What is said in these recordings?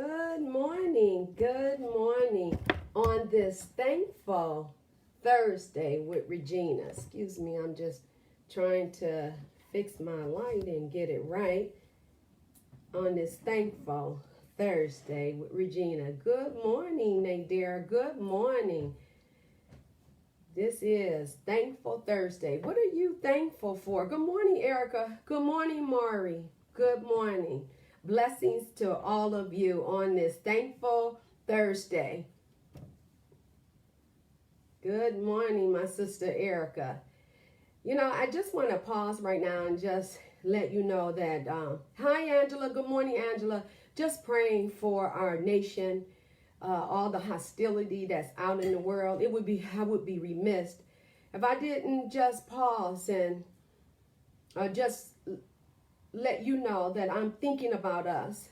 Good morning. Good morning on this thankful Thursday with Regina. Excuse me, I'm just trying to fix my light and get it right on this thankful Thursday with Regina. Good morning, Nadira. Good morning. This is Thankful Thursday. What are you thankful for? Good morning, Erica. Good morning, Maury. Good morning. Blessings to all of you on this Thankful Thursday. Good morning, my sister Erica. You know, I just want to pause right now and just let you know that, hi, Angela. Good morning, Angela. Just praying for our nation, all the hostility that's out in the world. I would be remiss if I didn't just pause and just let you know that I'm thinking about us,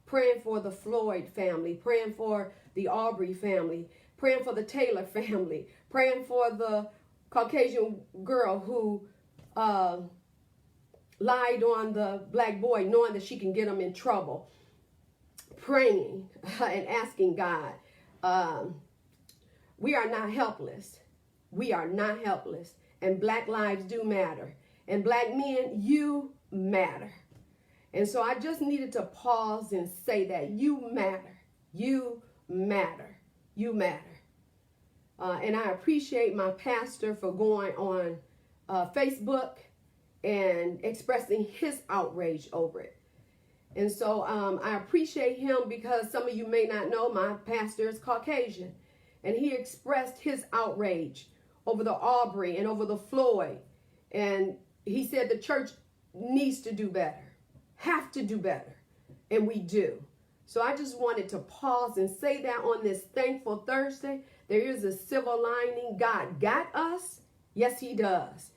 praying for the Floyd family, praying for the Aubrey family, praying for the Taylor family, praying for the Caucasian girl who lied on the black boy knowing that she can get him in trouble, praying and asking God. We are not helpless. We are not helpless. And black lives do matter. And black men, you matter. And so I just needed to pause and say that you matter. You matter. You matter. And I appreciate my pastor for going on Facebook and expressing his outrage over it. And so I appreciate him because some of you may not know my pastor is Caucasian. And he expressed his outrage over the Aubrey and over the Floyd. And he said the church needs to do better, have to do better, and we do. So I just wanted to pause and say that on this Thankful Thursday, there is a silver lining. God got us. Yes, he does.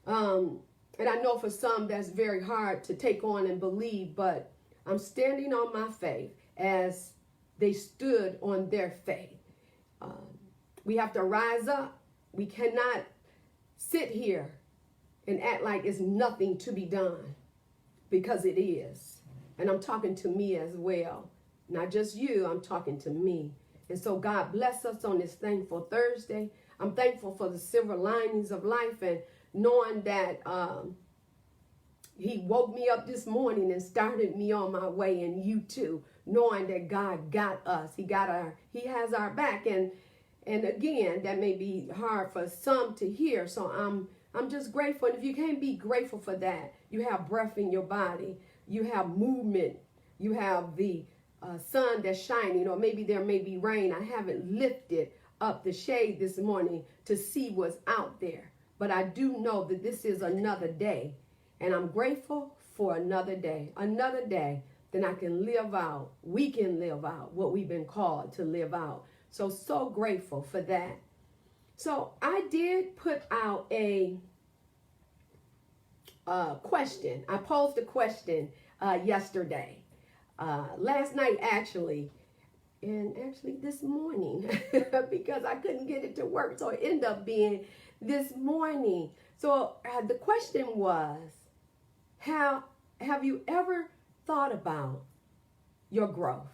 And I know for some that's very hard to take on and believe, but I'm standing on my faith as they stood on their faith. We have to rise up. We cannot sit here and act like it's nothing to be done, because it is. And I'm talking to me as well. Not just you, I'm talking to me. And so God bless us on this Thankful Thursday. I'm thankful for the silver linings of life and knowing that he woke me up this morning and started me on my way, and you too, knowing that God got us. He has our back. And again, that may be hard for some to hear. So I'm just grateful. And if you can't be grateful for that, you have breath in your body, you have movement, you have the sun that's shining, or maybe there may be rain. I haven't lifted up the shade this morning to see what's out there, but I do know that this is another day, and I'm grateful for another day that I can live out, we can live out what we've been called to live out. So grateful for that. So I did put out a question. I posed a question yesterday, last night actually, and actually this morning because I couldn't get it to work. So it ended up being this morning. So the question was, have you ever thought about your growth?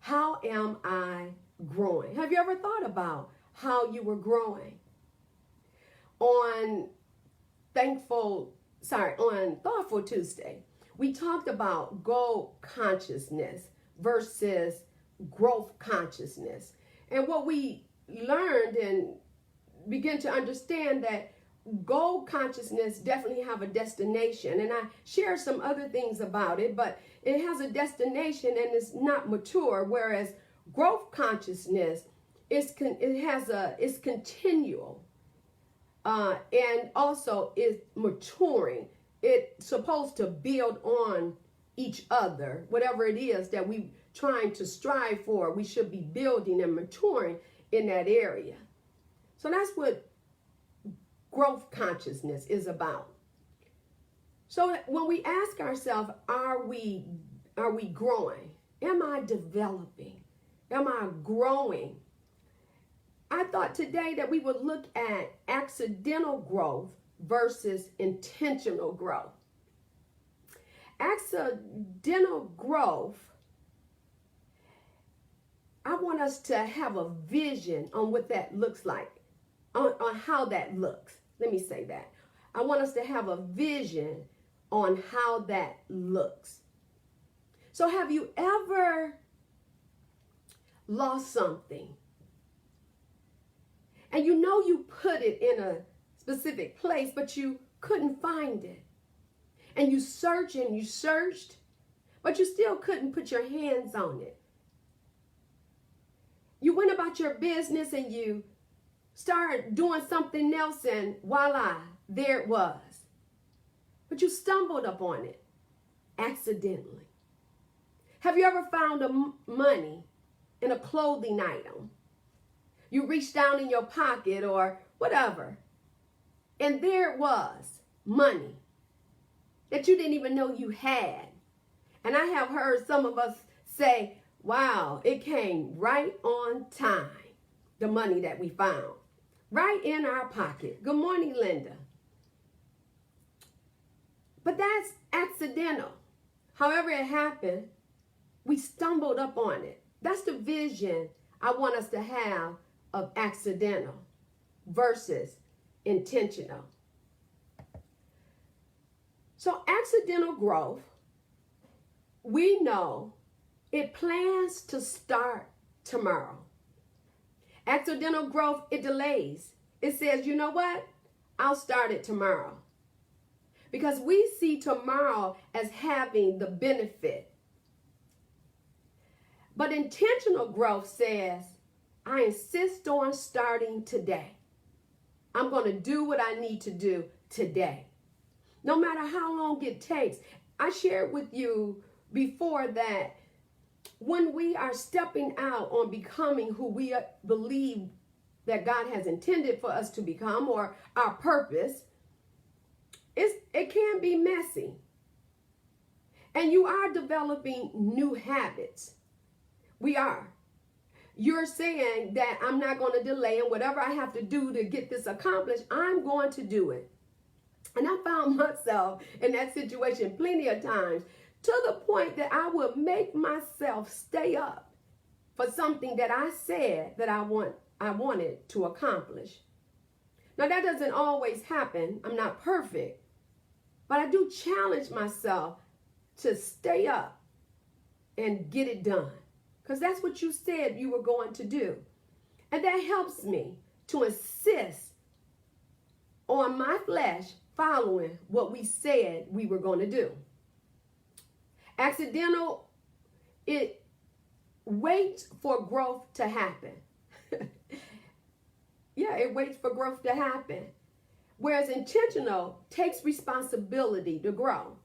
How am I growing? Have you ever thought about how you were growing? On Thoughtful Tuesday, we talked about goal consciousness versus growth consciousness. And what we learned and began to understand that goal consciousness definitely have a destination. And I shared some other things about it, but it has a destination and it's not mature, whereas growth consciousness is continual, and also is maturing. It's supposed to build on each other. Whatever it is that we trying to strive for, we should be building and maturing in that area. So that's what growth consciousness is about. So when we ask ourselves, are we growing? Am I developing? Am I growing? I thought today that we would look at accidental growth versus intentional growth. Accidental growth I want us to have a vision on what that looks like, on how that looks. Let me say that. I want us to have a vision on how that looks. So have you ever lost something? And you know you put it in a specific place, but you couldn't find it. And you searched and you searched, but you still couldn't put your hands on it. You went about your business and you started doing something else, and voila, there it was. But you stumbled upon it accidentally. Have you ever found money in a clothing item? You reached down in your pocket or whatever, and there it was, money that you didn't even know you had. And I have heard some of us say, wow, it came right on time, the money that we found, right in our pocket. Good morning, Linda. But that's accidental. However it happened, we stumbled up on it. That's the vision I want us to have of accidental versus intentional. So accidental growth, we know it plans to start tomorrow. Accidental growth, it delays. It says, you know what? I'll start it tomorrow. Because we see tomorrow as having the benefit. But intentional growth says, I insist on starting today. I'm going to do what I need to do today. No matter how long it takes. I shared with you before that when we are stepping out on becoming who we believe that God has intended for us to become, or our purpose, it can be messy. And you are developing new habits. We are. You're saying that I'm not going to delay, and whatever I have to do to get this accomplished, I'm going to do it. And I found myself in that situation plenty of times, to the point that I would make myself stay up for something that I said that I wanted to accomplish. Now, that doesn't always happen. I'm not perfect. But I do challenge myself to stay up and get it done. Because that's what you said you were going to do. And that helps me to insist on my flesh following what we said we were going to do. Accidental, it waits for growth to happen. Yeah, it waits for growth to happen. Whereas intentional takes responsibility to grow.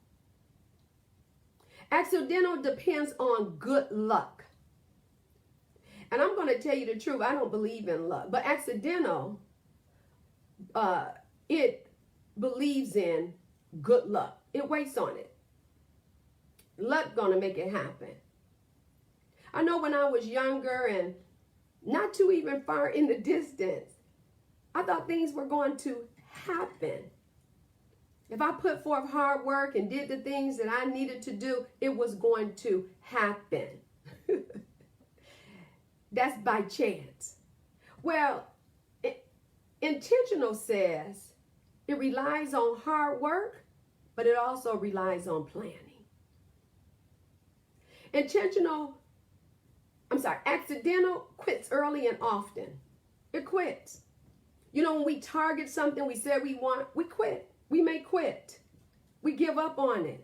Accidental depends on good luck. And I'm going to tell you the truth, I don't believe in luck. But accidental, it believes in good luck. It waits on it. Luck gonna make it happen. I know when I was younger and not too even far in the distance, I thought things were going to happen. If I put forth hard work and did the things that I needed to do, it was going to happen. That's by chance. Well, intentional says it relies on hard work, but it also relies on planning. Accidental quits early and often. It quits. You know, when we target something we said we want, we quit. We may quit. We give up on it.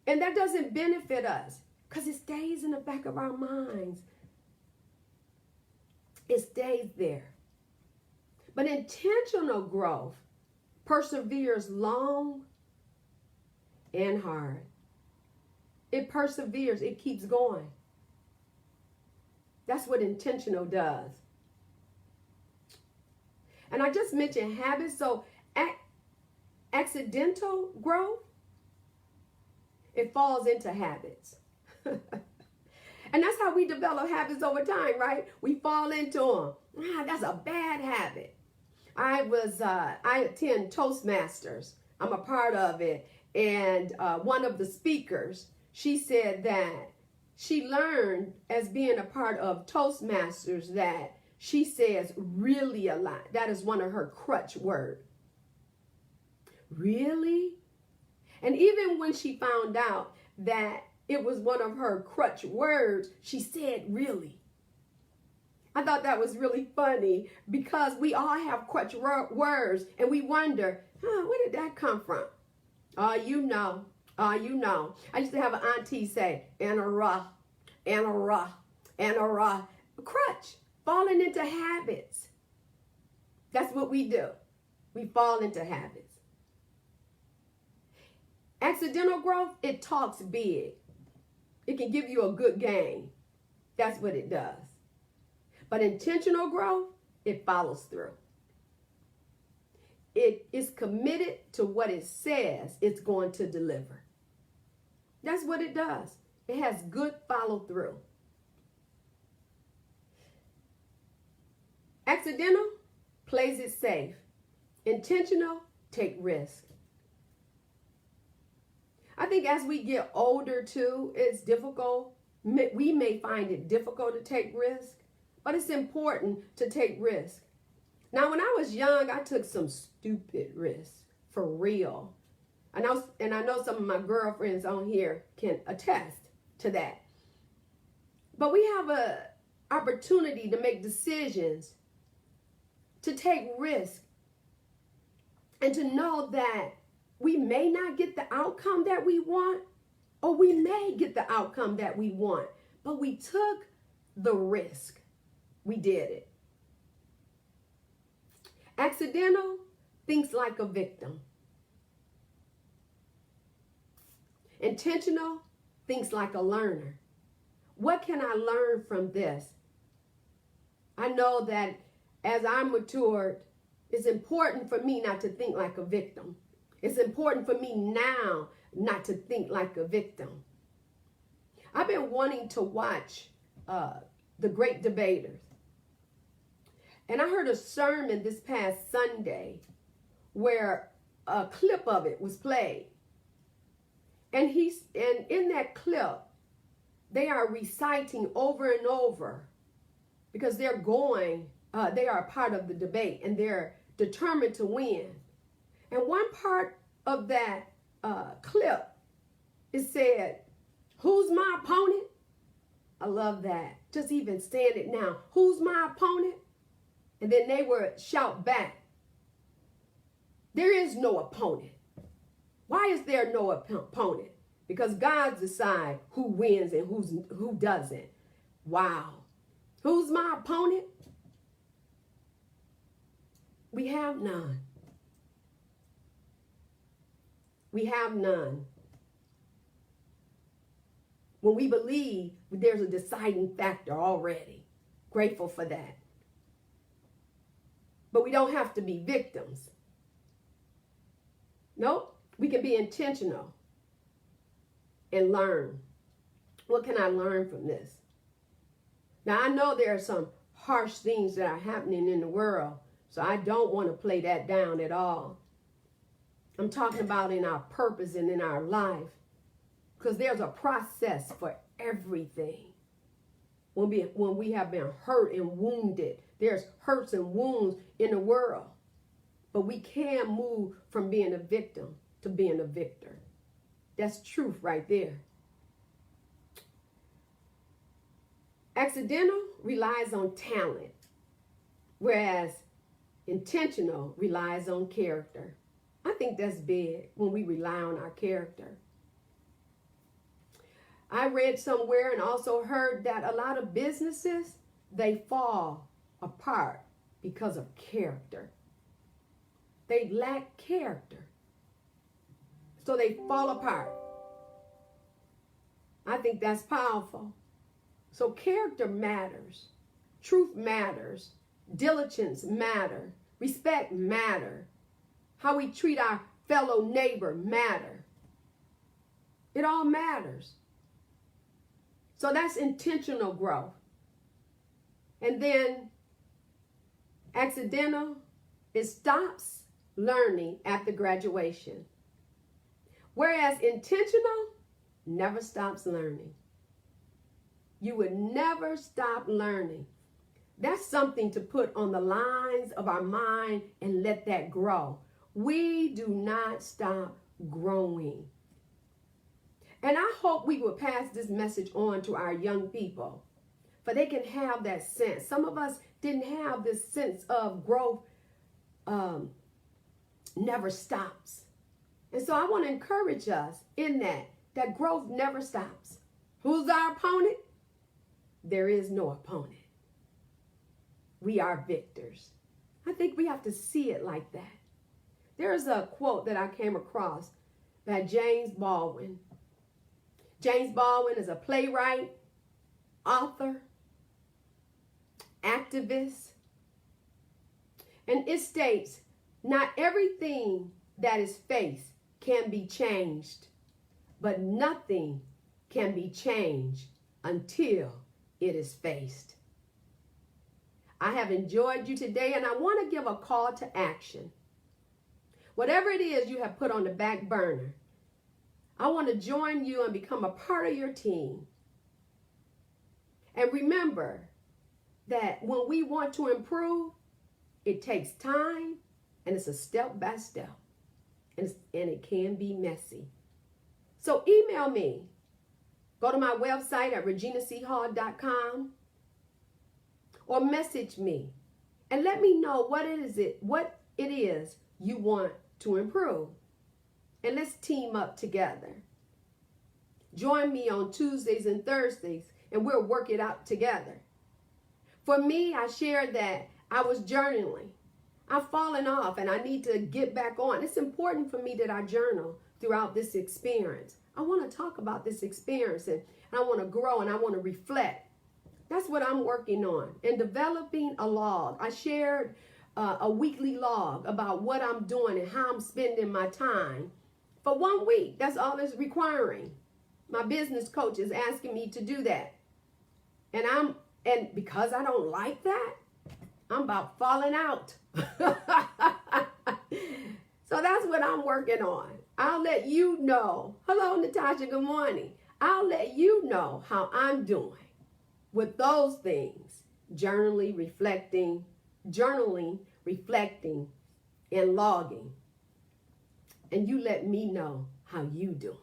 And that doesn't benefit us because it stays in the back of our minds. It stays there. But intentional growth perseveres long and hard. It perseveres. It keeps going. That's what intentional does. And I just mentioned habits. So accidental growth, it falls into habits. And that's how we develop habits over time, right? We fall into them. That's a bad habit. I attend Toastmasters. I'm a part of it. And one of the speakers, she said that she learned as being a part of Toastmasters that she says really a lot. That is one of her crutch words. Really? And even when she found out that it was one of her crutch words, she said really. I thought that was really funny because we all have crutch words and we wonder, where did that come from? Oh, you know. I used to have an auntie say, Anara, crutch, falling into habits. That's what we do. We fall into habits. Accidental growth, it talks big. It can give you a good gain. That's what it does. But intentional growth, it follows through. It is committed to what it says it's going to deliver. That's what it does. It has good follow through. Accidental, plays it safe. Intentional, take risk. I think as we get older too, it's difficult. We may find it difficult to take risk, but it's important to take risk. Now, when I was young, I took some stupid risks, for real. I know some of my girlfriends on here can attest to that. But we have an opportunity to make decisions, to take risk, and to know that we may not get the outcome that we want, or we may get the outcome that we want, but we took the risk. We did it. Accidental thinks like a victim. Intentional thinks like a learner. What can I learn from this? I know that as I matured, it's important for me not to think like a victim. It's important for me now not to think like a victim. I've been wanting to watch The Great Debaters. And I heard a sermon this past Sunday where a clip of it was played. And in that clip, they are reciting over and over because they are a part of the debate and they're determined to win. And one part of that clip, it said, "Who's my opponent?" I love that. Just even saying it now. Who's my opponent? And then they would shout back, "There is no opponent." Why is there no opponent? Because God decides who wins and who doesn't. Wow. Who's my opponent? We have none. We have none. When we believe, there's a deciding factor already. Grateful for that. But we don't have to be victims. Nope. We can be intentional and learn. What can I learn from this? Now, I know there are some harsh things that are happening in the world, so I don't want to play that down at all. I'm talking about in our purpose and in our life, because there's a process for everything. When we have been hurt and wounded, there's hurts and wounds in the world. But we can move from being a victim to being a victor. That's truth right there. Accidental relies on talent, whereas intentional relies on character. I think that's big when we rely on our character. I read somewhere and also heard that a lot of businesses, they fall apart because of character. They lack character. So they fall apart. I think that's powerful. So character matters. Truth matters. Diligence matter. Respect matter. How we treat our fellow neighbor matter. It all matters. So that's intentional growth. And then accidental, it stops learning after graduation. Whereas intentional never stops learning. You would never stop learning. That's something to put on the lines of our mind and let that grow. We do not stop growing. And I hope we will pass this message on to our young people, for they can have that sense. Some of us didn't have this sense of growth never stops. And so I want to encourage us in that growth never stops. Who's our opponent? There is no opponent. We are victors. I think we have to see it like that. There's a quote that I came across by James Baldwin. James Baldwin is a playwright, author, activist, and it states, not everything that is faced can be changed, but nothing can be changed until it is faced. I have enjoyed you today, and I want to give a call to action. Whatever it is you have put on the back burner, I want to join you and become a part of your team. And remember that when we want to improve, it takes time, and it's a step by step, and it can be messy. So email me. Go to my website at reginachall.com or message me and let me know what it is you want to improve. And let's team up together. Join me on Tuesdays and Thursdays, and we'll work it out together. For me, I shared that I was journaling. I've fallen off and I need to get back on. It's important for me that I journal throughout this experience. I want to talk about this experience, and I want to grow, and I want to reflect. That's what I'm working on. And developing a log. I shared a weekly log about what I'm doing and how I'm spending my time for 1 week. That's all it's requiring. My business coach is asking me to do that. And because I don't like that, I'm about falling out. So that's what I'm working on. I'll let you know. Hello, Natasha. Good morning. I'll let you know how I'm doing with those things. Journaling, reflecting, and logging. And you let me know how you doing.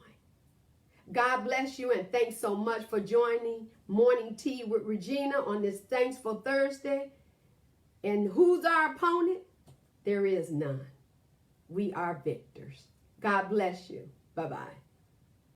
God bless you, and thanks so much for joining Morning Tea with Regina on this Thankful Thursday. And who's our opponent? There is none. We are victors. God bless you. Bye-bye.